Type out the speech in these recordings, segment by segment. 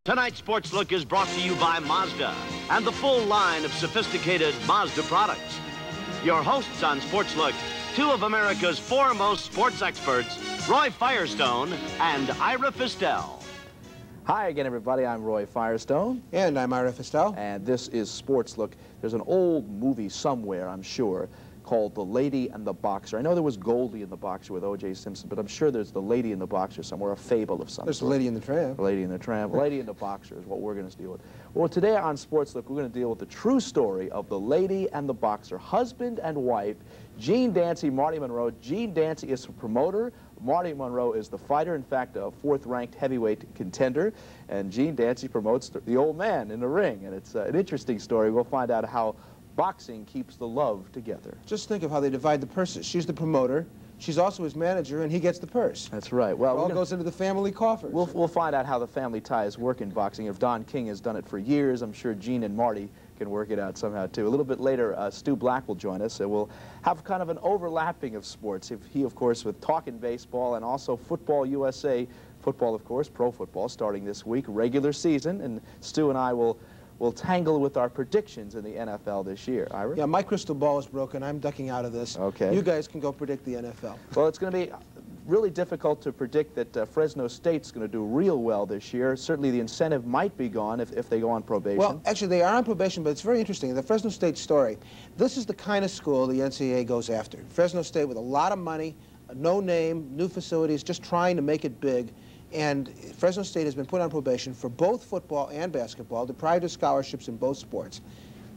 Tonight's Sports Look is brought to you by Mazda and the full line of sophisticated Mazda products. Your hosts on Sports Look, two of America's foremost sports experts, Roy Firestone and Ira Fistel. Hi again, everybody. I'm Roy Firestone. And I'm Ira Fistel. And this is Sports Look. There's an old movie somewhere, I'm sure, called The Lady and the Boxer. I know there was Goldie and the Boxer with O.J. Simpson, but I'm sure there's The Lady and the Boxer somewhere, a fable of some There's sort. The Lady and the Tramp. The Lady and the Tramp. Lady and the Boxer is what we're going to deal with. Well, today on Sports Look, we're going to deal with the true story of The Lady and the Boxer. Husband and wife, Gene Dancy, Marty Monroe. Gene Dancy is a promoter. Marty Monroe is the fighter, in fact, a fourth-ranked heavyweight contender. And Gene Dancy promotes the old man in the ring. And it's an interesting story. We'll find out how boxing keeps the love together. Just think of how they divide the purses. She's the promoter, she's also his manager, and he gets the purse. That's right. Well, it all goes into the family coffers. We'll find out how the family ties work in boxing. If Don King has done it for years, I'm sure Gene and Marty can work it out somehow, too. A little bit later, Stu Black will join us, and we'll have kind of an overlapping of sports. He, of course, with talking baseball and also Football USA. Football, of course, pro football, starting this week, regular season, and Stu and I will tangle with our predictions in the NFL this year. Ira? Yeah, my crystal ball is broken. I'm ducking out of this. Okay. You guys can go predict the NFL. Well, it's going to be really difficult to predict that Fresno State's going to do real well this year. Certainly the incentive might be gone if they go on probation. Well, actually, they are on probation, but it's very interesting. The Fresno State story, this is the kind of school the NCAA goes after. Fresno State with a lot of money, no name, new facilities, just trying to make it big. And Fresno State has been put on probation for both football and basketball, deprived of scholarships in both sports.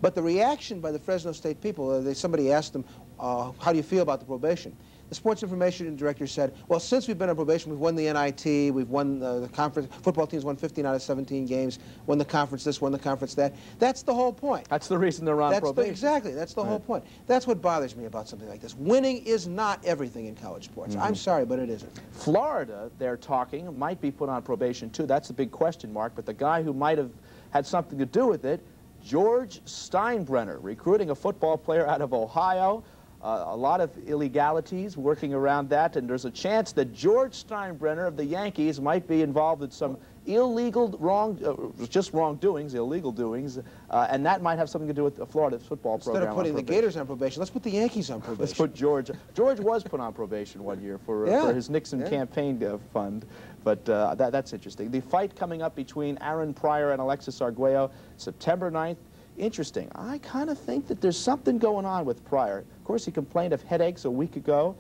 But the reaction by the Fresno State people, somebody asked them, how do you feel about the probation? The sports information director said, well, since we've been on probation, we've won the NIT, we've won the conference, football teams won 15 out of 17 games, won the conference this, won the conference that. That's the whole point. That's the reason they're on probation. Exactly, that's the whole point. That's what bothers me about something like this. Winning is not everything in college sports. I'm sorry, but it isn't. Florida, they're talking, might be put on probation too. That's a big question mark, but the guy who might have had something to do with it, George Steinbrenner, recruiting a football player out of Ohio. A lot of illegalities working around that, and there's a chance that George Steinbrenner of the Yankees might be involved in some illegal wrongdoings, illegal doings, and that might have something to do with the Florida football program. Instead of putting the Gators on probation, let's put the Yankees on probation. Let's put George. George was put on probation one year for his Nixon campaign fund, but that's interesting. The fight coming up between Aaron Pryor and Alexis Arguello, September 9th. Interesting. I kind of think that there's something going on with Pryor. Of course, he complained of headaches a week ago.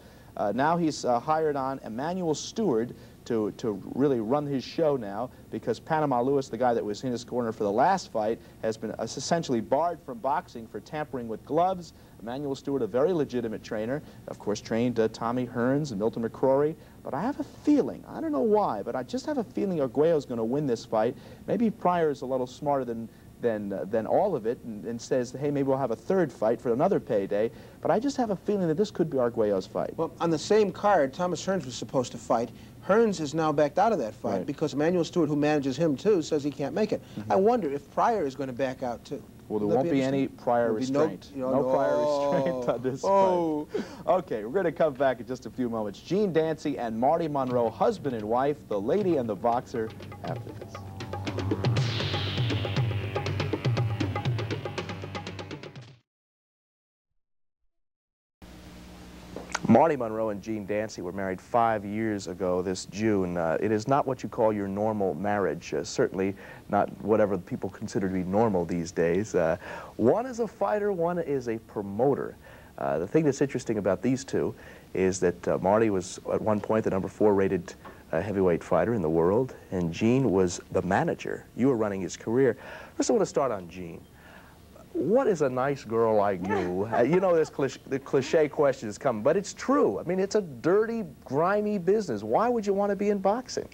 Now he's hired on Emmanuel Stewart to really run his show now, because Panama Lewis, the guy that was in his corner for the last fight, has been essentially barred from boxing for tampering with gloves. Emmanuel Stewart, a very legitimate trainer, of course trained Tommy Hearns and Milton McCrory. But I have a feeling, I don't know why, but I just have a feeling Arguello's going to win this fight. Maybe Pryor is a little smarter than all of it, and says, hey, maybe we'll have a third fight for another payday. But I just have a feeling that this could be Arguello's fight. Well, on the same card, Thomas Hearns was supposed to fight. Hearns is now backed out of that fight because Emmanuel Stewart, who manages him too, says he can't make it. I wonder if Pryor is going to back out too. Well, there won't be any prior restraint. No prior restraint on this fight. Okay, we're going to come back in just a few moments. Gene Dancy and Marty Monroe, husband and wife, the lady and the boxer, after this. Marty Monroe and Gene Dancy were married 5 years ago this June. It is not what you call your normal marriage, certainly not whatever people consider to be normal these days. One is a fighter, one is a promoter. The thing that's interesting about these two is that Marty was at one point the #4 rated heavyweight fighter in the world, and Gene was the manager. You were running his career. First I want to start on Gene. What is a nice girl like you? You know, the cliche question is coming, but it's true. I mean, it's a dirty, grimy business. Why would you want to be in boxing?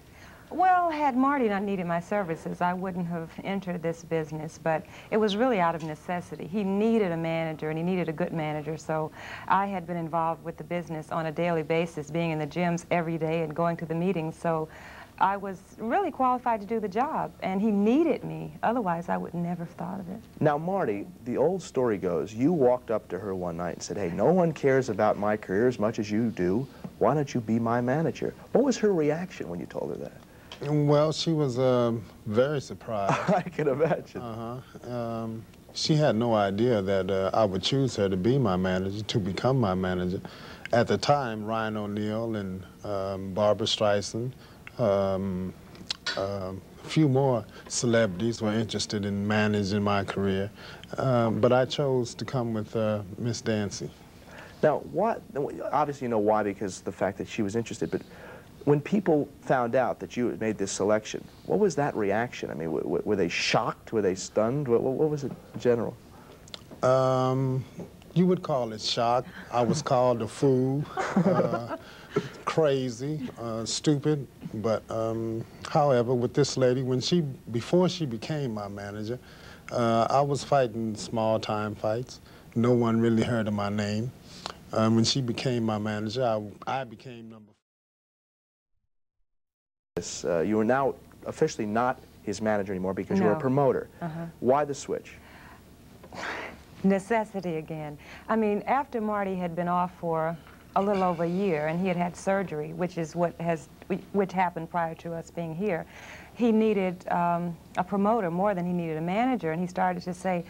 Well, had Marty not needed my services, I wouldn't have entered this business, but it was really out of necessity. He needed a manager, and he needed a good manager, so I had been involved with the business on a daily basis, being in the gyms every day and going to the meetings, so I was really qualified to do the job, and he needed me. Otherwise, I would never have thought of it. Now, Marty, the old story goes, you walked up to her one night and said, hey, no one cares about my career as much as you do. Why don't you be my manager? What was her reaction when you told her that? Well, she was very surprised. I can imagine. She had no idea that I would choose her to be my manager, to become my manager. At the time, Ryan O'Neal and Barbara Streisand, a few more celebrities were interested in managing my career, but I chose to come with Miss Dancy. Now, obviously you know why, because the fact that she was interested, but when people found out that you had made this selection, what was that reaction? I mean, were they shocked? Were they stunned? What was it in general? You would call it shock. I was called a fool, crazy, stupid. But however, with this lady, before she became my manager, I was fighting small-time fights. No one really heard of my name. When she became my manager, I became number 4. You are now officially not his manager anymore because you're a promoter. Why the switch? Necessity again. I mean, after Marty had been off for a little over a year and he had had surgery, which happened prior to us being here, he needed a promoter more than he needed a manager, and he started to say,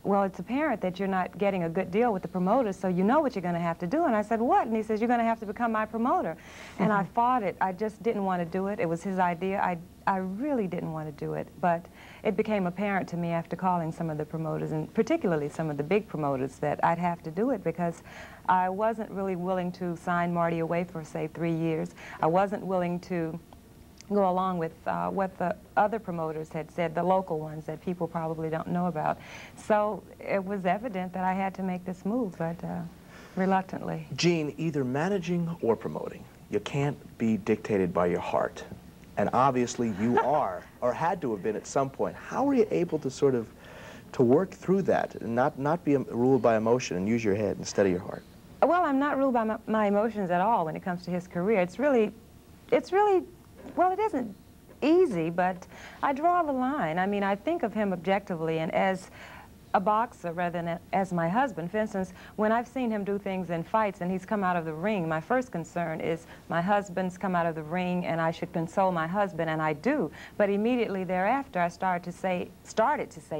well, it's apparent that you're not getting a good deal with the promoters, so you know what you're going to have to do. And I said, what? And he says, you're going to have to become my promoter. And I fought it. I just didn't want to do it. It was his idea. I really didn't want to do it. But it became apparent to me after calling some of the promoters, and particularly some of the big promoters, that I'd have to do it because I wasn't really willing to sign Marty away for, say, 3 years. I wasn't willing to go along with what the other promoters had said, the local ones that people probably don't know about. So it was evident that I had to make this move, but reluctantly. Gene, either managing or promoting, you can't be dictated by your heart. And obviously you are, or had to have been at some point. How were you able to sort of work through that and not be ruled by emotion and use your head instead of your heart? Well, I'm not ruled by my emotions at all when it comes to his career. It's really, well, it isn't easy, but I draw the line. I mean, I think of him objectively and as a boxer rather than as my husband. For instance, when I've seen him do things in fights and he's come out of the ring, my first concern is my husband's come out of the ring and I should console my husband, and I do. But immediately thereafter, I started to say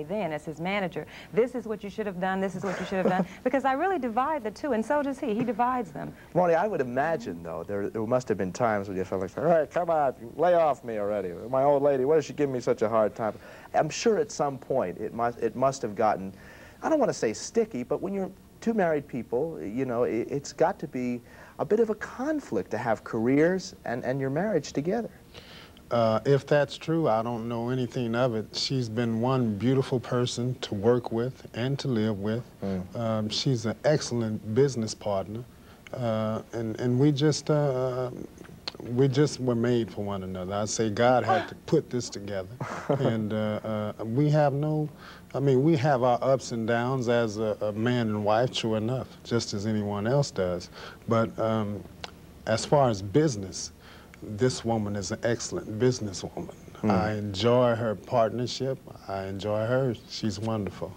then as his manager, this is what you should have done, this is what you should have done, because I really divide the two, and so does he. He divides them. Marty, I would imagine, though, there must have been times when you felt like, all right, come on, lay off me already. My old lady, why does she give me such a hard time? I'm sure at some point it must have gotten, I don't want to say sticky, but when you're two married people, you know, it's got to be a bit of a conflict to have careers and your marriage together. If that's true, I don't know anything of it. She's been one beautiful person to work with and to live with. She's an excellent business partner, and we just were made for one another. I'd say God had to put this together. And we have we have our ups and downs as a man and wife, true enough, just as anyone else does. But as far as business, this woman is an excellent businesswoman. I enjoy her partnership. I enjoy her. She's wonderful.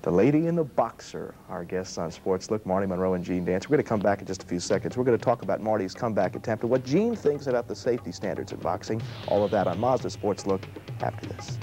The lady and the boxer, our guests on Sports Look, Marty Monroe and Gene Dancy. We're going to come back in just a few seconds. We're going to talk about Marty's comeback attempt and what Gene thinks about the safety standards in boxing. All of that on Mazda Sports Look after this.